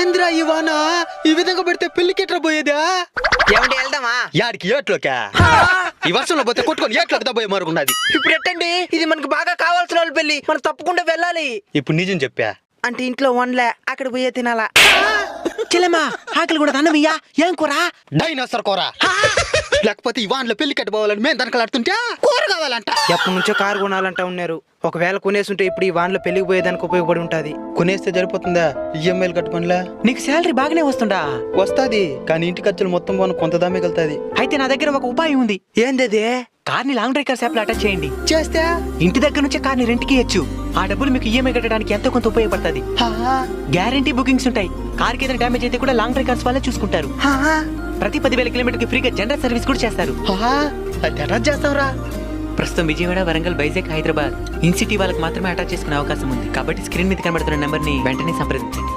ఏంద్రా ఇవానా ఈ విధంగా పెడితే పెళ్లికి ఎట్లా పోయేదా? ఏమంటే వెళ్దామా? యాడికి ఏట్లోకా? ఈ వర్షంలో పోతే కొట్టుకొని ఏట్లోకి దబ్బోయే మరుగున్నది. ఇప్పుడు ఎట్టండి, ఇది మనకు బాగా కావాల్సిన వాళ్ళ పెళ్లి, మనం తప్పకుండా వెళ్ళాలి. ఇప్పుడు నిజం చెప్పా అంటే ఇంట్లో వన్లే, అక్కడ పోయే తినాలా. చెల్లెమ్మా ఆకలి కూడా అన్నమయ్యా, ఏం కూర? డైనోసర్ కూర. లేకపోతే ఈ వాన్లో పెళ్లి కట్టుకోవాలని మేము దనకలాడుతుంటే కూర కావాలంట. ఎప్పటి నుంచో కారు కొనాలంటా ఉన్నారు. ఒకవేళ కొనేసుంటే ఇప్పుడు ఈ వాన్లో పెళ్లికి పోయేదానికి ఉపయోగపడి ఉంటది. కొనేస్తే సరిపోతుందా? ఈఎంఐలు కట్టుకోనిలా? నీకు శాలరీ బాగానే వస్తుందా? వస్తాది, కానీ ఇంటి ఖర్చులు మొత్తం పోను కొంత దామే వెళ్తాది. అయితే నా దగ్గర ఒక ఉపాయం ఉంది. ఏందది? కార్ని లాంగ్ డ్రైవ్ కార్స్ యాప్ లో అటాచ్ చేయండి. చేస్తే ఇంటి దగ్గర నుంచే కార్ని రెంట్కి ఇయ్యొచ్చు. ఆ డబ్బులు మీకు ఈఎంఐ కట్టడానికి ఎంతో కొంత ఉపయోగపడుతుంది. గ్యారంటీ బుకింగ్స్ ఉంటాయి. కార్కి ఏదైనా డ్యామేజ్ అయితే కూడా లాంగ్ డ్రైవ్ కార్స్ వాళ్ళే చూసుకుంటారు. ప్రతి 10,000 కిలోమీటర్కి ఫ్రీగా జనరల్ సర్వీస్ కూడా చేస్తారు. అటాచ్ చేస్తావురా? ప్రస్తుతం విజయవాడ, వరంగల్, వైజాగ్, హైదరాబాద్ ఇన్ సిటీ వాళ్ళకి మాత్రమే అటాచ్ చేసుకునే అవకాశం ఉంది. కాబట్టి స్క్రీన్ మీద కనబడుతున్న నెంబర్ ని వెంటనే సంప్రదించండి.